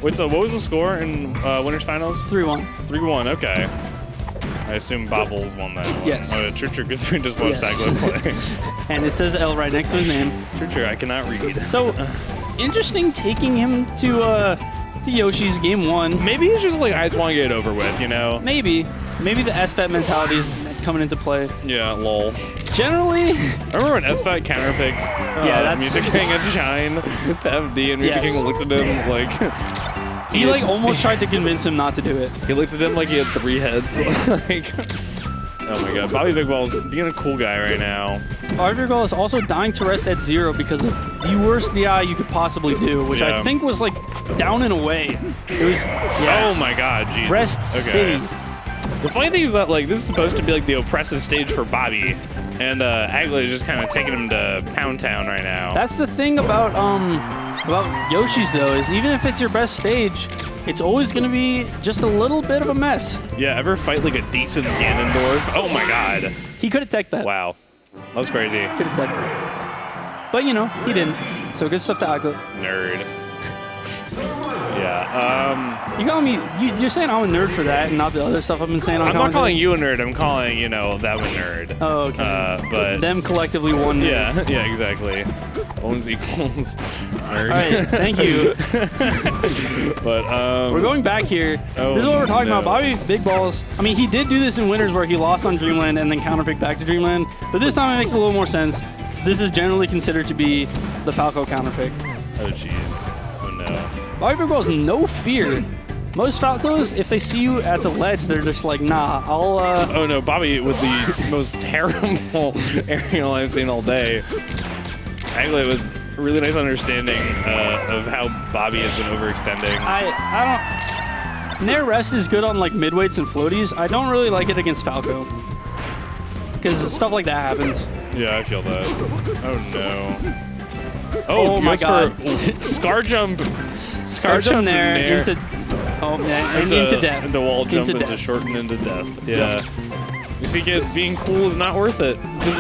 Wait, so what was the score in winners finals? 3-1. 3-1. Okay. I assume Bobbles won that one. Yes. True, because we just watched Aglet play. And it says L right next to his name. True, I cannot read. So, interesting taking him to Yoshi's game 1. Maybe he's just like, I just want to get it over with, you know? Maybe the SFET mentality is coming into play. Yeah, lol. Generally, remember when SFET counterpicked that's Music King and Shine to FD, and Music King looked at him like... he like almost tried to convince him not to do it. He looked at him like he had 3 heads. Like, oh my god, Bobby Big Ball's being a cool guy right now. Bobby Big Ball is also dying to rest at 0 because of the worst DI you could possibly do, which I think was like down and away. It was, oh my god, Jesus. Rest City. The funny thing is that like this is supposed to be like the oppressive stage for Bobby, and Aglet is just kind of taking him to Pound Town right now. That's the thing about Yoshi's though, is even if it's your best stage, it's always going to be just a little bit of a mess. Yeah, ever fight like a decent Ganondorf? Oh my god. He could have teched that. Wow. That was crazy. Could have teched that. But you know, he didn't. So good stuff to Aglet. Nerd. Yeah. You calling me? You're saying I'm a nerd for that, and not the other stuff I've been saying on I'm not calling you a nerd. I'm calling them a nerd. Oh, okay. But them collectively one nerd. Yeah, exactly. Bones equals nerd. All right, thank you. But we're going back here. This is what we're talking about. Bobby Big Balls. I mean, he did do this in winners where he lost on Dreamland and then counterpicked back to Dreamland. But this time it makes a little more sense. This is generally considered to be the Falco counterpick. Oh jeez. Oh no. Bobby Big Balls, no fear. Most Falcos, if they see you at the ledge, they're just like, nah, I'll, Oh no, Bobby with the most terrible aerial I've seen all day. Aglet with a really nice understanding of how Bobby has been overextending. I don't... Nair Rest is good on, like, midweights and floaties. I don't really like it against Falco. Because stuff like that happens. Yeah, I feel that. Oh no. Oh my god. Scar jump. Scar jump there into... Oh, yeah, and into death. Into wall jump, into shorten into death. Yeah. You see, kids, being cool is not worth it. Because,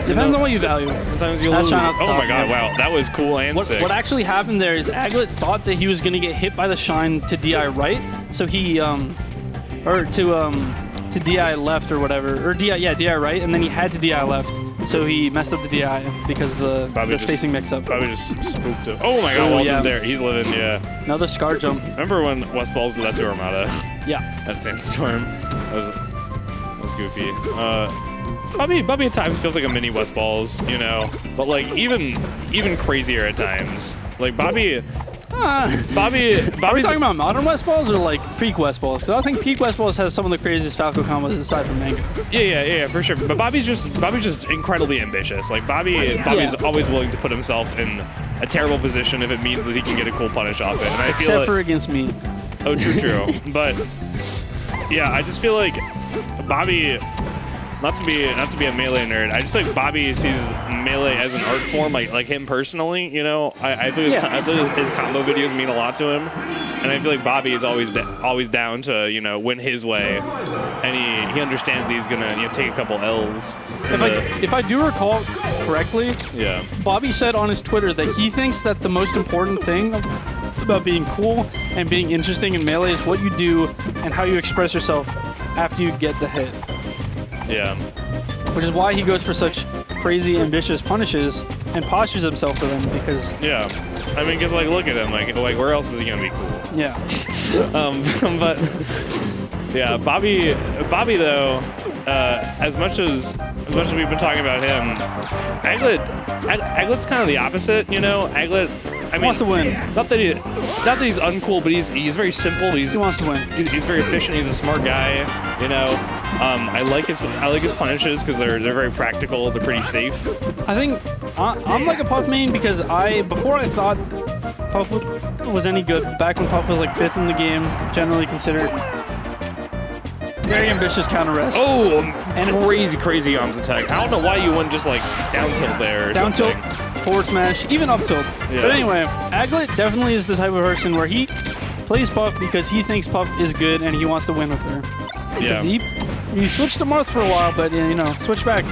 depends on what you value. Sometimes you lose. Oh my god, wow. That was cool and sick. What actually happened there is Aglet thought that he was going to get hit by the shine to DI right. So he, or to DI left or whatever. Or DI right. And then he had to DI left. So he messed up the DI because of the spacing mix-up. Probably just spooked him. Oh my god, Walton's there. He's living, yeah. Another Scar jump. Remember when West Balls did that to Armada? Yeah. That Sandstorm. That was goofy. Bobby at times feels like a mini West Balls, you know? But like even crazier at times. Like Bobby's Are we talking about modern West Balls or like peak West Balls? Because I think peak West Balls has some of the craziest Falco combos aside from Mango. Yeah, for sure. But Bobby's just incredibly ambitious. Like Bobby's always willing to put himself in a terrible position if it means that he can get a cool punish off it. And I feel except for against me. Oh, true. But yeah, I just feel like Bobby. Not to be a melee nerd, I just feel like Bobby sees melee as an art form, like him personally. You know, I feel his combo videos mean a lot to him, and I feel like Bobby is always down to win his way, and he understands that he's gonna take a couple L's. If I do recall correctly, yeah, Bobby said on his Twitter that he thinks that the most important thing about being cool and being interesting in melee is what you do and how you express yourself after you get the hit. Yeah. Which is why he goes for such crazy, ambitious punishes and postures himself for them because... Yeah. I mean, because, like, look at him. Like where else is he going to be cool? Yeah. But, yeah, Bobby, though, as much as we've been talking about him, Aglet's kind of the opposite, you know? Aglet... I mean, wants to win. Not that he's uncool, but he's very simple. He wants to win. He's very efficient. He's a smart guy. You know, I like his punishes because they're very practical. They're pretty safe. I think I'm like a Puff main because before I thought Puff was any good. Back when Puff was like 5th in the game, generally considered. Very ambitious counter rest. Oh, and crazy arms attack. I don't know why you wouldn't just like down tilt there or down something. Tilt. Forward smash, even up tilt. Yeah. But anyway, Aglet definitely is the type of person where he plays Puff because he thinks Puff is good and he wants to win with her. Yeah. He switched to Marth for a while, but switch back.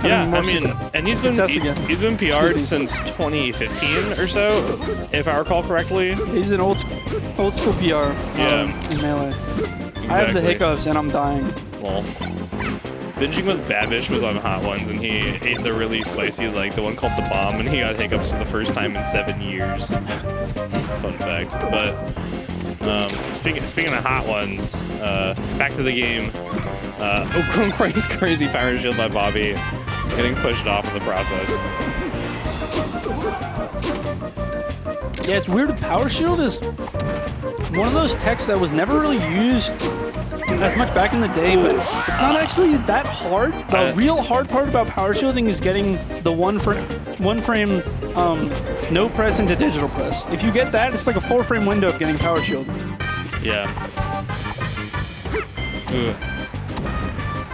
Yeah, more I mean, and he's success again. been PR'd since 2015 or so, if I recall correctly. He's an old school PR in Melee. Exactly. I have the hiccups and I'm dying. Well, binging with Babish was on Hot Ones, and he ate the really spicy, like the one called the Bomb, and he got hiccups for the first time in 7 years. Fun fact. But speaking of Hot Ones, back to the game. Crazy power shield by Bobby, getting pushed off in the process. Yeah, it's weird. Power shield is one of those techs that was never really used as much back in the day, but it's not actually that hard. The real hard part about power shielding is getting the one frame no press into digital press. If you get that, it's like a 4-frame window of getting power shield. Yeah. Ooh.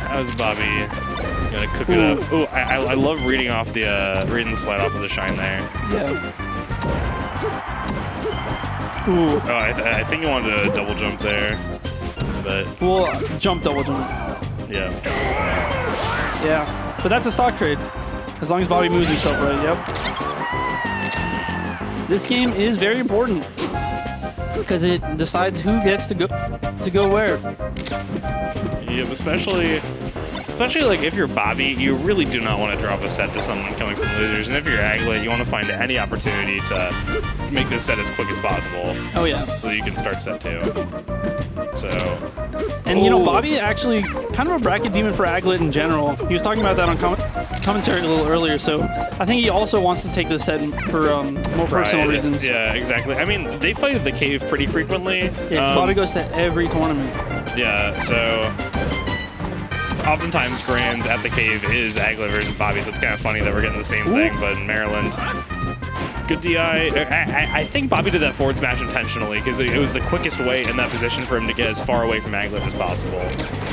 How's Bobby gonna cook it up? Ooh, I love reading the slide off of the shine there. Yeah. Ooh. Oh, I think he wanted to double jump there, but Well, jump, double jump. yeah. Yeah, but that's a stock trade. As long as Bobby moves himself right, yep. This game is very important because it decides who gets to go where. Yep, especially like if you're Bobby, you really do not want to drop a set to someone coming from losers, and if you're Aglet, you want to find any opportunity to make this set as quick as possible. Oh yeah. So that you can start set 2. So. And you know, Bobby actually kind of a bracket demon for Aglet in general. He was talking about that on commentary a little earlier. So I think he also wants to take this set for more personal reasons. Yeah, exactly. I mean, they fight at the cave pretty frequently. Yeah, 'cause Bobby goes to every tournament. Yeah, so oftentimes Grands at the cave is Aglet versus Bobby, so it's kind of funny that we're getting the same thing, but in Maryland. Good DI. I think Bobby did that forward smash intentionally because it was the quickest way in that position for him to get as far away from Aglet as possible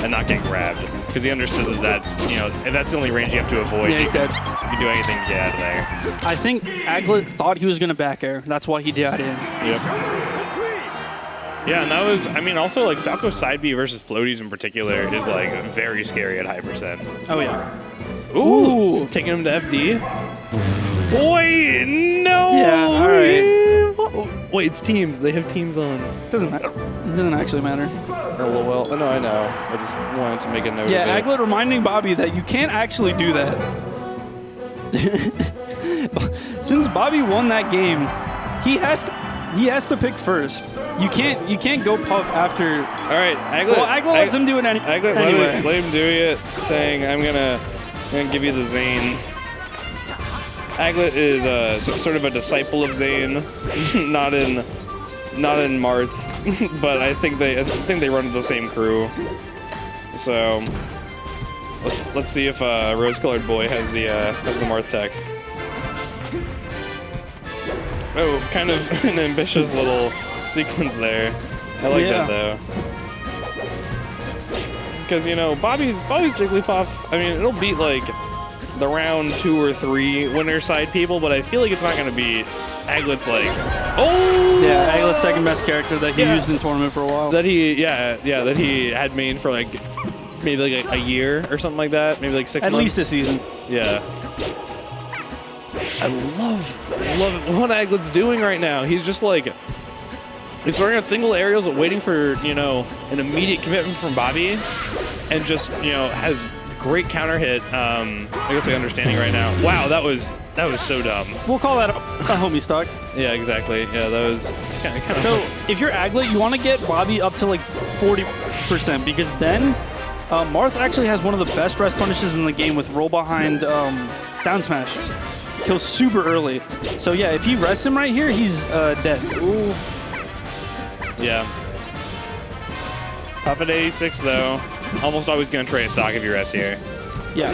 and not get grabbed. Because he understood that that's, you know, if that's the only range you have to avoid, Yeah, you he's dead. can do anything to get out of there. I think Aglet thought he was going to back air. That's why he DI'd in. Yep. Yeah, and that was, I mean, also like Falco side B versus floaties in particular is like very scary at high percent. Oh yeah. Ooh, taking him to FD. Boy, no. Yeah, all right. Wait, it's teams. They have teams on. Doesn't matter. It doesn't actually matter. Oh, well, no, I know. I just wanted to make a note Yeah, of it. Aglet reminding Bobby that you can't actually do that. Since Bobby won that game, he has to pick first. You can't go puff after. All right, Aglet. Well, Aglet lets him do it anyway. Let him do it, saying, I'm gonna give you the Zane. Aglet is sort of a disciple of Zane, not in Marth, but I think they run the same crew. So let's see if Rose-Colored Boy has the Marth tech. Oh, kind of an ambitious little sequence there. I like that though. Because, you know, Bobby's Jigglypuff, I mean, it'll beat like the round 2 or 3 winner side people, but I feel like it's not going to be Aglet's like, oh! Yeah, Aglet's second best character that he used in tournament for a while. That he had main for like maybe like a year or something like that, maybe like 6 months. At least a season. Yeah. I love what Aglet's doing right now. He's just like, he's throwing out single aerials, waiting for, you know, an immediate commitment from Bobby, and just, you know, has great counter hit. I guess like understanding right now. Wow, that was so dumb. We'll call that a homie stock. Yeah, exactly. Yeah, that was kind of. So if you're Aglet, you want to get Bobby up to like 40%, because then Marth actually has one of the best rest punishes in the game with roll behind down smash. Kills super early. So yeah, if you rest him right here, he's dead. Ooh. Yeah. Tough at 86 though. Almost always gonna trade a stock if you rest here. Yeah.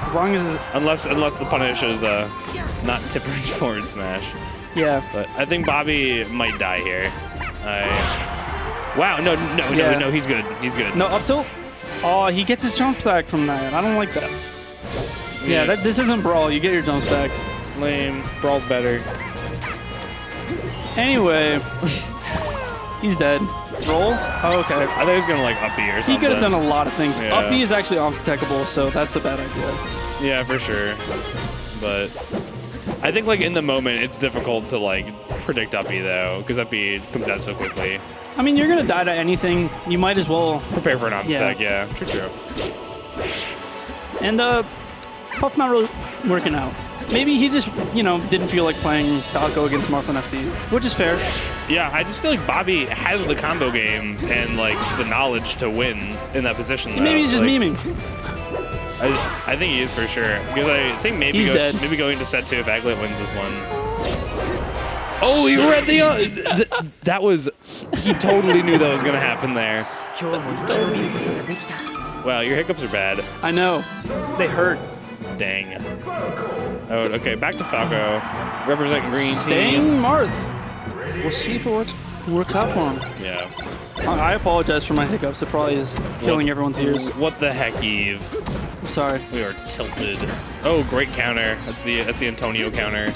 As long as unless the punish is not tip range forward smash. Yeah. But I think Bobby might die here. Wow, no, he's good. He's good. No, up tilt. Oh, he gets his jumps back from that. I don't like that. Yeah, this isn't Brawl. You get your jumps back. Lame. Brawl's better. Anyway. He's dead. Roll? Oh, okay. I thought he was gonna like uppy or something. He could have done a lot of things. Yeah. Uppy is actually obstacle, so that's a bad idea. Yeah, for sure. But I think like in the moment it's difficult to like predict uppy though, because uppy comes out so quickly. I mean, you're gonna die to anything. You might as well Prepare for an obstacle. Yeah, true. And Puff not really working out. Maybe he just, you know, didn't feel like playing Falco against Marth on FD, which is fair. Yeah, I just feel like Bobby has the combo game and like the knowledge to win in that position. Though. Maybe he's just like, memeing. I think he is for sure. Because I think maybe maybe going to set 2 if Aglet wins this one. Oh, he read the that was he totally knew that was gonna happen there. Wow, your hiccups are bad. I know. They hurt. Dang. Oh, okay, back to Falco. Represent green Staying team. Marth. We'll see if it works out for him. Yeah. I apologize for my hiccups. It probably is killing everyone's ears. What the heck, Eve? I'm sorry. We are tilted. Oh, great counter. That's the Antonio counter.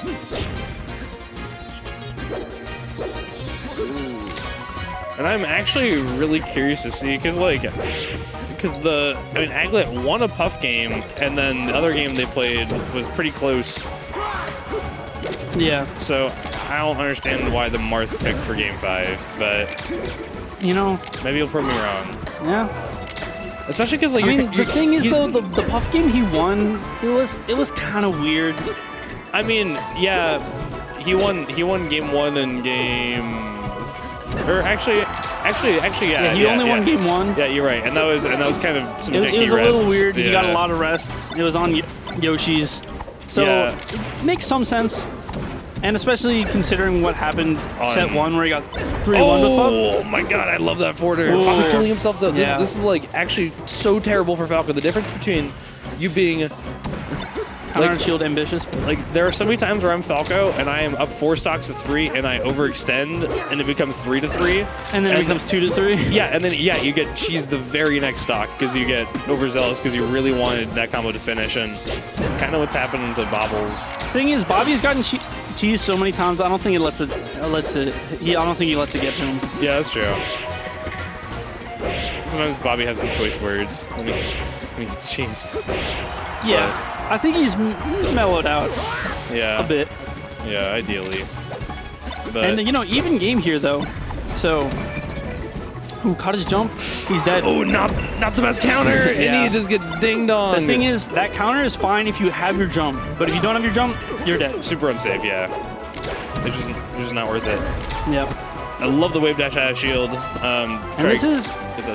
And I'm actually really curious to see, because Aglet won a Puff game, and then the other game they played was pretty close. Yeah. So I don't understand why the Marth picked for Game 5, but you know, maybe you'll prove me wrong. Yeah. Especially because like I mean, the thing is though, the Puff game he won, it was kind of weird. I mean, yeah, he won Game 1 and Game. Or actually, yeah. Yeah, he only won Game 1. Yeah, you're right, and that was kind of some janky It was a rests. little weird. Yeah. He got a lot of rests. It was on Yoshi's, so Yeah. it makes some sense. And especially considering what happened set 1 where he got 3-1 with Puff. Oh my god, I love that forwarder. Bobby killing himself though. This is like actually so terrible for Falco. The difference between you being Counter shield ambitious. Like there are so many times where I'm Falco and I am up 4 stocks to 3 and I overextend and it becomes 3 to 3. And then it becomes 2 to 3. Yeah, and then you get cheese the very next stock because you get overzealous because you really wanted that combo to finish, and it's kind of what's happening to Bobbles. Thing is, Bobby's gotten cheese so many times. I don't think he lets it get to him. Yeah, that's true. Sometimes Bobby has some choice words when he gets cheesed. Yeah, I think he's mellowed out. Yeah, a bit. Yeah, ideally. But and you know, even game here though. So, caught his jump. He's dead. Oh, not the best counter, and he just gets dinged on. The thing is, that counter is fine if you have your jump, but if you don't have your jump, you're dead. Super unsafe, yeah. It's just not worth it. Yep. I love the wave dash out of shield. And this is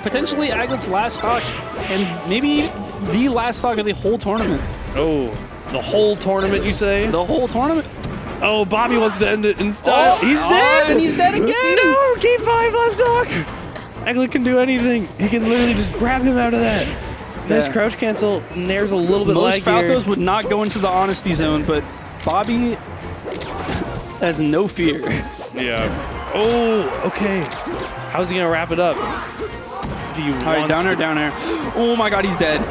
potentially Aglet's last stock, and maybe the last stock of the whole tournament. Oh, the whole tournament, you say? The whole tournament. Oh, Bobby wants to end it in style. He's dead! And he's dead again! No, Game 5, last stock! Aglet can do anything. He can literally just grab him out of that. Nice crouch cancel. Nair's a little bit Most laggier. Falcos would not go into the honesty zone, but Bobby has no fear. Yeah. Oh, okay. How's he gonna wrap it up? If he All right, down air. Oh my God, he's dead.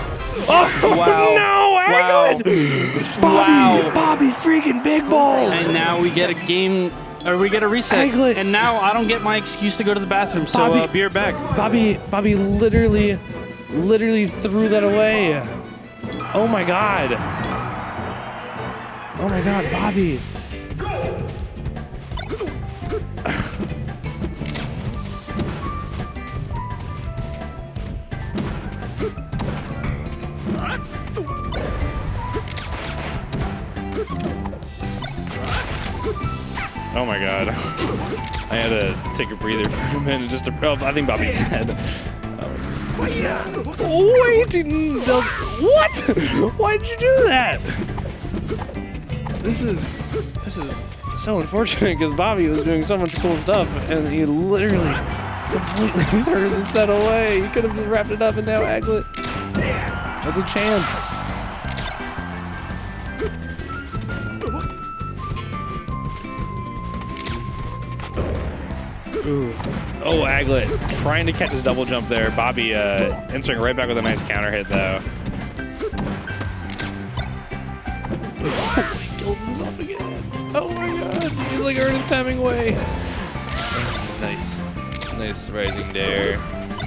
Oh wow! No, Aglet! Wow! Bobby, freaking big balls! And now we get a game, or we get a reset. Aglet. And now I don't get my excuse to go to the bathroom. So be right back. Bobby literally threw that away. Oh my God! Oh my God, Bobby! Oh my God. I had to take a breather for a minute just to. Oh, I think Bobby's dead. Oh, wait! He does. What? Why'd you do that? This is so unfortunate because Bobby was doing so much cool stuff and he literally completely threw the set away. He could have just wrapped it up, and now Aglet has a chance. Ooh. Oh, Aglet trying to catch his double jump there. Bobby answering right back with a nice counter hit though. He kills himself again. Oh my God, he's like Ernest Hemingway. Nice. Nice rising dare.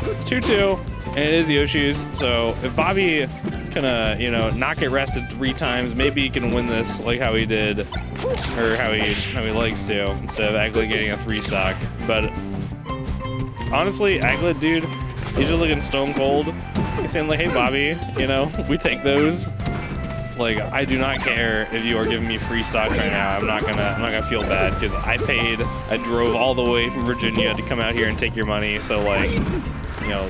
It's 2-2, and it is Yoshi's. So if Bobby can, you know, not get rested 3 times, maybe he can win this like how he did, or how he likes to, instead of Aglet getting a 3 stock. But honestly, Aglet, dude, he's just looking stone cold. He's saying like, hey, Bobby, you know, we take those. Like, I do not care if you are giving me free stocks right now. I'm not gonna feel bad because I drove all the way from Virginia to come out here and take your money. So like, you know,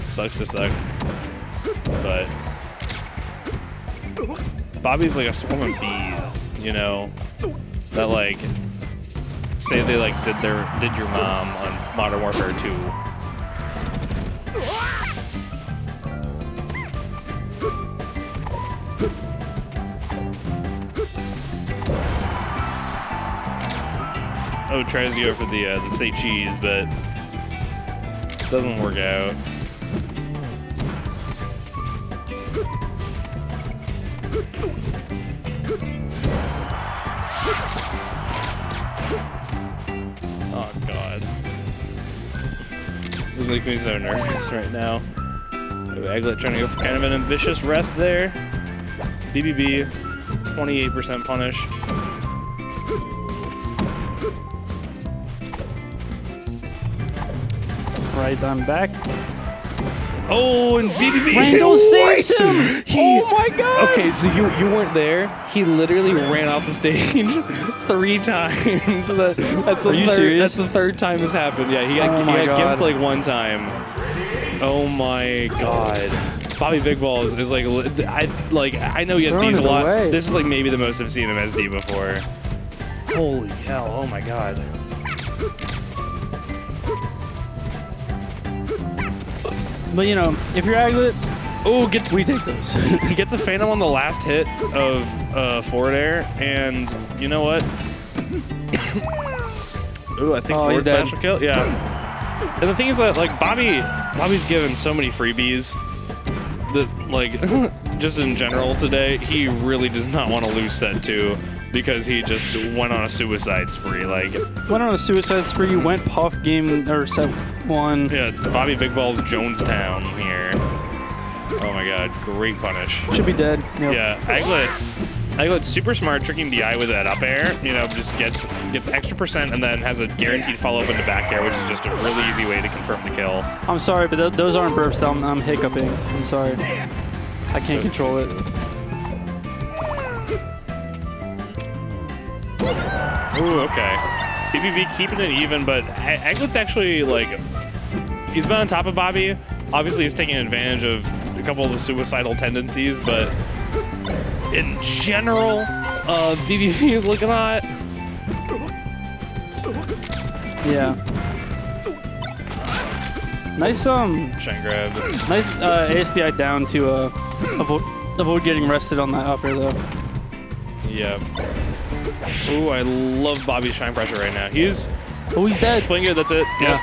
sucks to suck. But Bobby's like a swarm of bees, you know, that like say they like did your mom on Modern Warfare 2. Oh, tries to go for the say cheese, but it doesn't work out. Oh God, this makes me so nervous right now. Aglet trying to go for kind of an ambitious rest there. BBB, 28% punish. Right, I'm back. Oh, and BBB Randall saves him! Oh my God! Okay, so you weren't there. He literally ran off the stage 3 times. That's the Are you third. serious? That's the 3rd time this happened. Yeah, he got gimped like 1 time. Oh my God. Bobby Big Balls is like I know he has Throwing D's a it lot. away. This is like maybe the most I've seen him SD before. Holy hell! Oh my God. But you know, if you're Aglet, we take those. He gets a Phantom on the last hit of forward air, and you know what? Ooh, I think forward smash will kill. Yeah. And the thing is that like Bobby's given so many freebies that like just in general today, he really does not want to lose set 2 because he just went on a suicide spree. Like went on a suicide spree, went puff game or set 1. Yeah, it's Bobby Big Balls Jonestown here. Oh my God, great punish. Should be dead. Yep. Yeah, Aglet's super smart, tricking DI with that up air. You know, just gets extra % and then has a guaranteed follow up into back air, which is just a really easy way to confirm the kill. I'm sorry, but those aren't burps. I'm hiccuping. I'm sorry. I can't control it. Ooh, okay. BBB keeping it even, but Aglet's actually like, he's been on top of Bobby. Obviously, he's taking advantage of a couple of the suicidal tendencies, but in general, BBB is looking hot. Yeah. Nice Shine grab. nice ASDI down to avoid getting rested on that up air though. Yeah. Ooh, I love Bobby's shine pressure right now. He's dead. playing good. That's it. Yeah.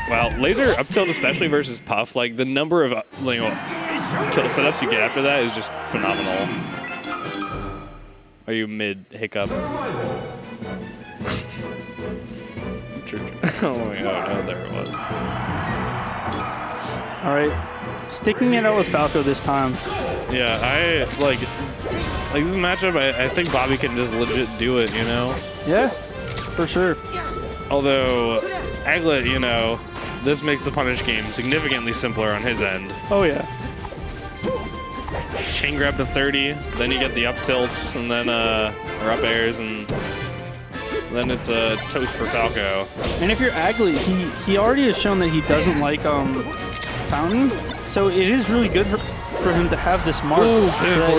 Wow, laser up tilt especially versus Puff, like the number of kill setups you get after that is just phenomenal. Are you mid hiccup? Oh my God, oh, there it was. All right, sticking it out with Falco this time. Yeah, I like this matchup. I think Bobby can just legit do it, you know? Yeah, for sure. Although Aglet, you know, this makes the punish game significantly simpler on his end. Oh yeah. Chain grab to 30, then you get the up tilts, and then or up airs, and then it's toast for Falco. And if you're Aglet, he already has shown that he doesn't like Fountain, so it is really good for him to have this Marth. Ooh,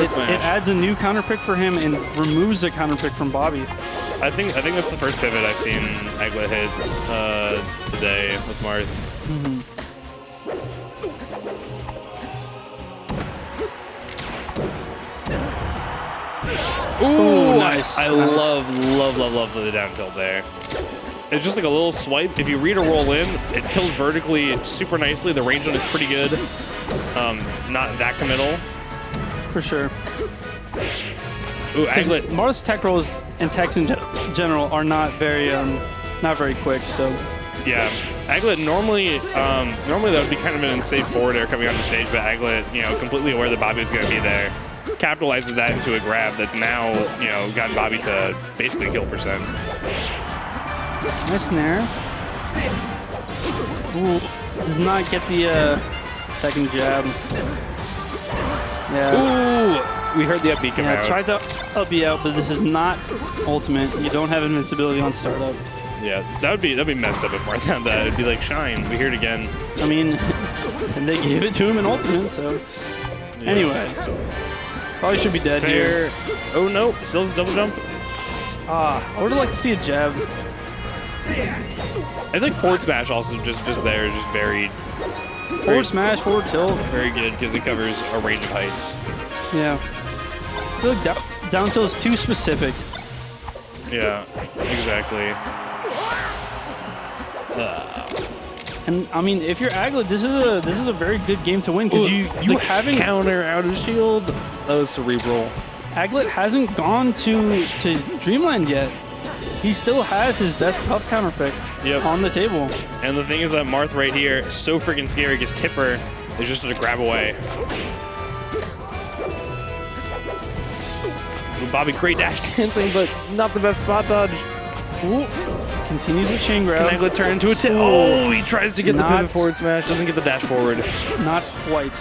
it adds a new counter pick for him and removes a counter pick from Bobby. I think that's the first pivot I've seen Aglet hit today with Marth. Mm-hmm. Ooh, nice. I love the down tilt there. It's just like a little swipe. If you read a roll in, it kills vertically super nicely. The range on it's pretty good. It's not that committal. For sure. Ooh, Aglet. Marth's tech rolls and techs in general are not very quick, so Yeah, Aglet normally that would be kind of an unsafe forward air coming on the stage, but Aglet, you know, completely aware that Bobby was going to be there, capitalizes that into a grab that's now, you know, gotten Bobby to basically kill percent. Nice snare. Ooh, does not get the second jab. Yeah. Ooh, we heard the up B come out. Tried to up B out, but this is not ultimate. You don't have invincibility on startup. Yeah, that'd be messed up if Marth had that. It'd be like, Shine, we hear it again. I mean, and they gave it to him in ultimate, so. Yeah. Anyway, probably should be dead here. Oh no, still has a double jump. I would have liked to see a jab. I think forward smash also just there is just very forward smash, forward tilt. Very good because it covers a range of heights. Yeah. I feel like down tilt is too specific. Yeah, exactly. And I mean, if you're Aglet, this is a very good game to win because you haven't counter out of shield. That was cerebral. Aglet hasn't gone to Dreamland yet. He still has his best puff counter pick on the table. And the thing is that Marth right here is so freaking scary because Tipper is just a grab away. Ooh, Bobby, great dash dancing, but not the best spot dodge. Ooh. Continues the chain grab. Can Aglet turn into a tip? Oh, he tries to get the pivot forward smash. Doesn't get the dash forward. Not quite.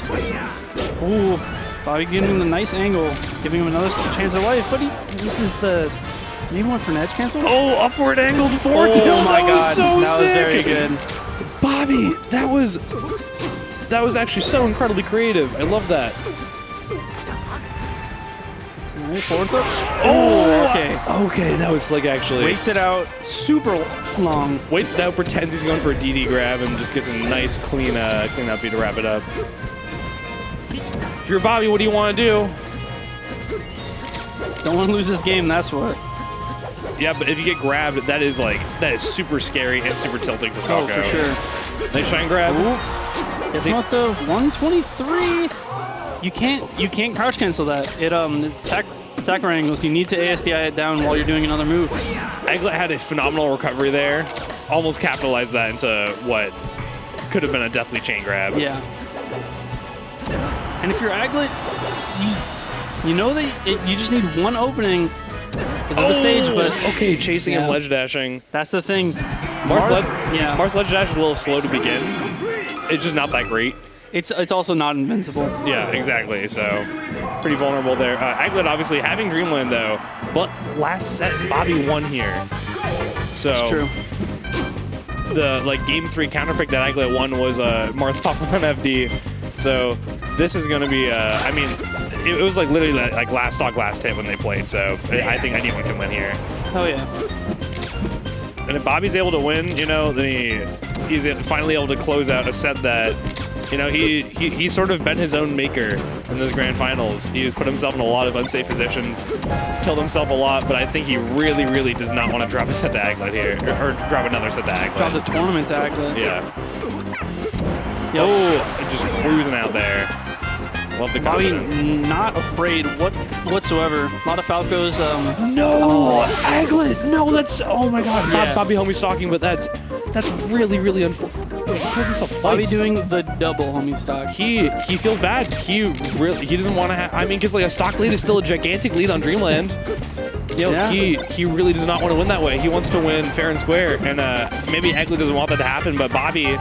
Ooh, Bobby giving him the nice angle, giving him another chance of life, but this is the maybe one for an edge cancel. Oh, upward angled forward tilt. Oh my God, was so that sick. Was very good. Bobby, that was actually so incredibly creative. I love that. Forward flip. Oh, okay. Okay, that was like actually. Waits it out super long. Waits it out, pretends he's going for a DD grab, and just gets a nice clean up B to wrap it up. If you're Bobby, what do you want to do? Don't want to lose this game, that's what. Yeah, but if you get grabbed, that is super scary and super tilting for Falco. Oh, for sure. Nice shine grab. It's not to 123. You can't crouch cancel that. It's Sakura angles. You need to ASDI it down while you're doing another move. Aglet had a phenomenal recovery there. Almost capitalized that into what could have been a deathly chain grab. Yeah. And if you're Aglet, you know that you just need one opening because of the stage, but okay, chasing and ledge dashing. That's the thing. Marth's ledge dash is a little slow to begin. It's just not that great. It's also not invincible. Yeah, exactly. So pretty vulnerable there. Aglet obviously having Dreamland though, but last set Bobby won here. So it's true. The game 3 counterpick that Aglet won was Marth Puff 1 FD. So this is going to be. I mean, it was like literally like last stock last hit when they played. So I think anyone can win here. Oh yeah. And if Bobby's able to win, you know, then he's finally able to close out a set that. You know, he's sort of been his own maker in this grand finals. He's put himself in a lot of unsafe positions, killed himself a lot, but I think he really, really does not want to drop a set to Aglet here, or drop another set to Aglet. Drop the tournament to Aglet. Yeah. Yep. Oh, just cruising out there. Love the confidence. Bobby not afraid whatsoever. A lot of Falcos. Aglet. No, that's oh my God. Yeah. Bobby homie stalking, but that's really, really unfortunate. He kills himself twice. Bobby doing the double homie stock. He feels bad. He doesn't want to have. I mean, because like a stock lead is still a gigantic lead on Dreamland. You know, he really does not want to win that way. He wants to win fair and square, and maybe Aglet doesn't want that to happen, but Bobby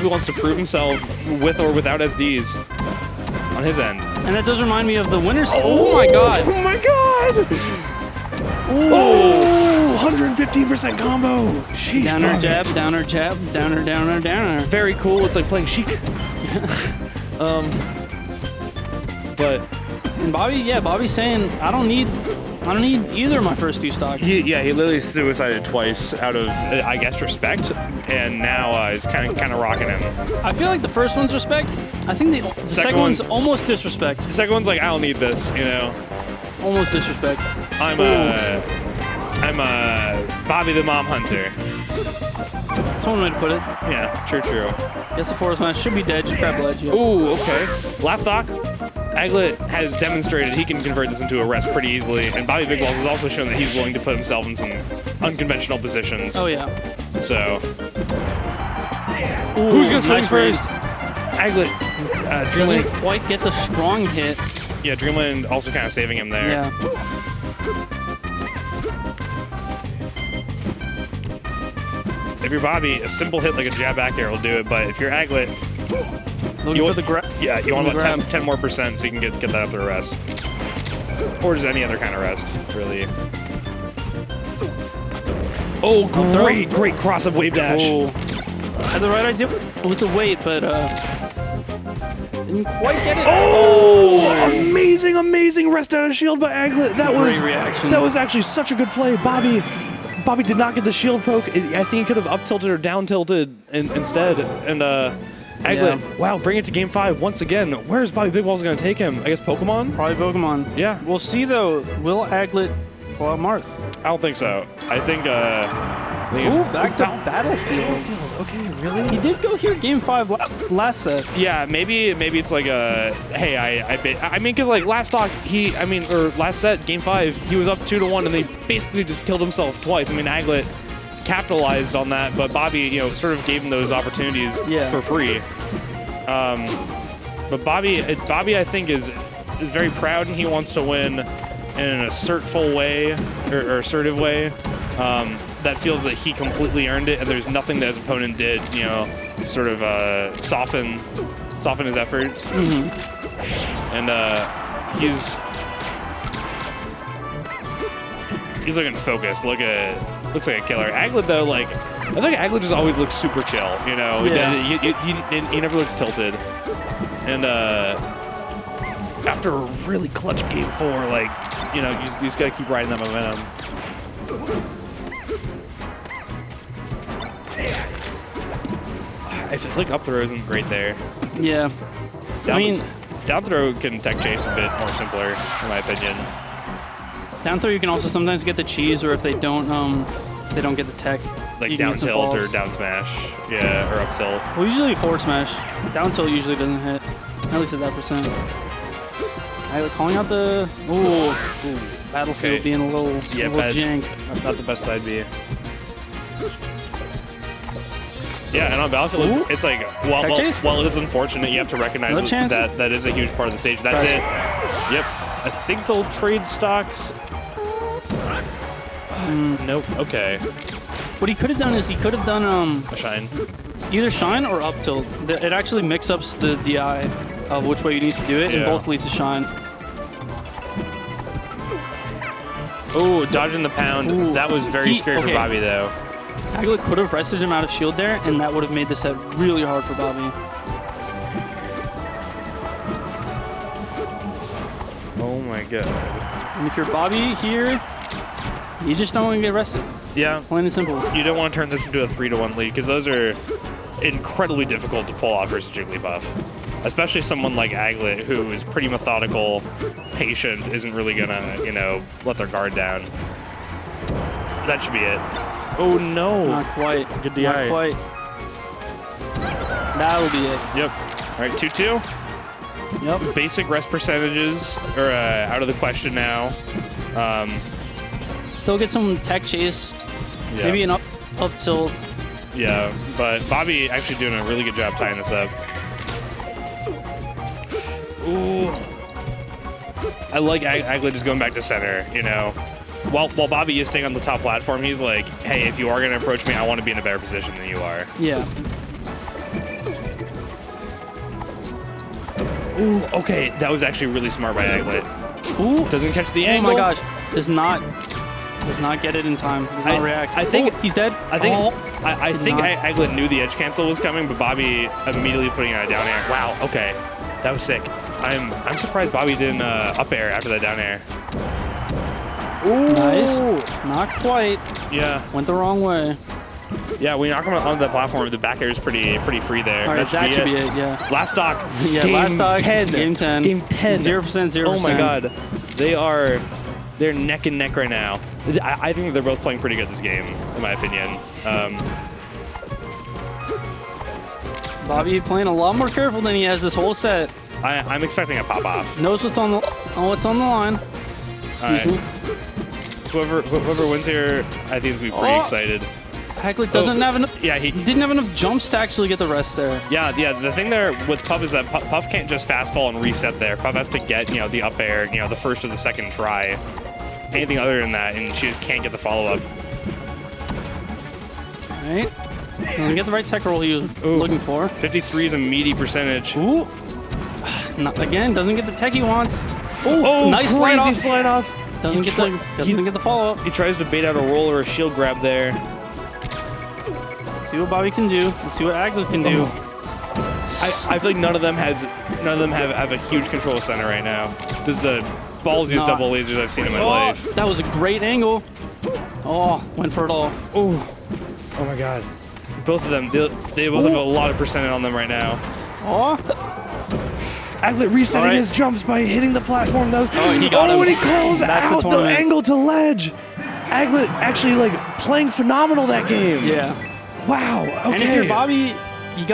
wants to prove himself with or without SDs on his end. And that does remind me of the winners. Oh my God! Oh my God! Oh, 115% combo. Sheesh, downer Bobby. jab, downer jab, downer, downer, downer. Very cool. It's like playing Sheik. But and Bobby's saying I don't need either of my first 2 stocks. He literally suicided twice out of I guess respect, and now is kind of rocking him. I feel like the first one's respect. I think the second one's almost disrespect. The second one's like I don't need this, you know. It's almost disrespect. I'm Bobby the Mom Hunter. That's one way to put it. Yeah, true. Guess the forward smash should be dead. Just grab ledge. Yeah. Ooh, okay. Last stock. Aglet has demonstrated he can convert this into a rest pretty easily, and Bobby Big Balls has also shown that he's willing to put himself in some unconventional positions. Oh, yeah. So, Ooh, who's gonna swing nice first? read. Aglet, Doesn't Dreamland. quite get the strong hit. Yeah, Dreamland also kind of saving him there. Yeah. If you're Bobby, a simple hit like a jab back air will do it, but if you're Aglet, Looking for the grab. yeah, you want the about grab. 10 more percent so you can get that up to a rest. Or just any other kind of rest, really. Oh, great cross-up wave dash. Oh. Had the right idea with the weight, but didn't quite get it. Oh, amazing rest out of shield by Aglet. That was Great reaction. That was actually such a good play. Bobby did not get the shield poke. I think he could have up tilted or down tilted instead. And Aglet, Yeah. wow, bring it to game 5 once again. Where is Bobby Big Balls going to take him? I guess Pokemon? Probably Pokemon. Yeah. We'll see though. Will Aglet pull out Marth? I don't think so. I think it's Ooh, back to Battlefield. Okay, really? He did go here game 5 last set. Yeah, maybe it's like a hey, I mean, because like last last set, game 5, he was up 2-1, and they basically just killed himself twice. I mean, Aglet capitalized on that, but Bobby, sort of gave him those opportunities for free. But Bobby, I think is very proud, and he wants to win in an assertive way, that feels that he completely earned it, and there's nothing that his opponent did, to sort of soften his efforts. Mm-hmm. And he's looking focused. Looks like a killer. Aglet though, I think Aglet just always looks super chill. Yeah. He never looks tilted. And after a really clutch game 4, you just gotta keep riding that momentum. I feel like up throw isn't great there. Yeah. Down throw can tech chase a bit more simpler, in my opinion. Down throw you can also sometimes get the cheese, or if they don't get the tech. Like you can down get some tilt or falls. down smash, yeah, or up tilt. Well, usually forward smash. Down tilt usually doesn't hit, at least at that percent. Aglet calling out the Battlefield Okay. being a little jank. Not the best side B. Yeah, and on Battlefield, it's like, while it is unfortunate, you have to recognize that is a huge part of the stage. That's it. Yep. I think they'll trade stocks. Nope. Okay. What he could have done is he could have done A shine. either shine or up tilt. It actually mix-ups the DI of which way you need to do it, and Yeah. both lead to shine. Oh, dodging the pound. Ooh. That was very scary for Bobby, though. Aglet could have rested him out of shield there, and that would have made the set really hard for Bobby. Oh my god. And if you're Bobby here, you just don't want to get rested. Yeah. Plain and simple. You don't want to turn this into a 3-1 lead, because those are incredibly difficult to pull off versus Jigglypuff. Especially someone like Aglet, who is pretty methodical, patient, isn't really gonna, let their guard down. That should be it. Oh no! Not quite. Good DI. Not quite. That'll be it. Yep. All right, 2-2. Yep. Basic rest percentages are out of the question now. Still get some tech chase. Yeah. Maybe an up tilt. Yeah, but Bobby actually doing a really good job tying this up. Ooh. I like Aglet just going back to center, While Bobby is staying on the top platform, he's like, hey, if you are going to approach me, I want to be in a better position than you are. Yeah. Ooh, okay. That was actually really smart by Aglet. Ooh. Doesn't catch the angle. Oh my gosh. Does not get it in time. Does not react. I think he's dead. I think Oh. I think Aglet knew the edge cancel was coming, but Bobby immediately putting it down air. Wow, okay. That was sick. I'm surprised Bobby didn't up air after that down air. Ooh. Nice. Not quite. Yeah. Went the wrong way. Yeah, when you knock him onto that platform, the back air is pretty free there. All right, that should be it. Yeah. Last stock. Yeah. Game Last stock. 10. Game 10. Game 10. 0%. 0%. Oh my god. They're neck and neck right now. I think they're both playing pretty good this game, in my opinion. Bobby playing a lot more careful than he has this whole set. I'm expecting a pop-off. Knows what's on the line. Excuse me. Whoever wins here, I think is going to be pretty excited. Aglet doesn't have enough. Yeah, he didn't have enough jumps to actually get the rest there. Yeah. The thing there with Puff is that Puff can't just fast fall and reset there. Puff has to get the up air, the first or the second try. Anything other than that, and she just can't get the follow-up. All right. Gonna get the right tech roll he was looking for. 53 is a meaty percentage. Ooh. Not again. Doesn't get the tech he wants. Oh, nice crazy slide off. Doesn't get the follow-up. He tries to bait out a roll or a shield grab there. Let's see what Bobby can do. Let's see what Aglet can do. I feel like none of them have a huge control center right now. Does the ballsiest double lasers I've seen in my life. That was a great angle. Oh, went for it all. Oh my god. Both of them, they both have a lot of percent on them right now. Oh. Aglet resetting his jumps by hitting the platform. He got him. And he calls out the angle to ledge. Aglet actually playing phenomenal that game. Yeah. Wow. Okay. And if you're Bobby,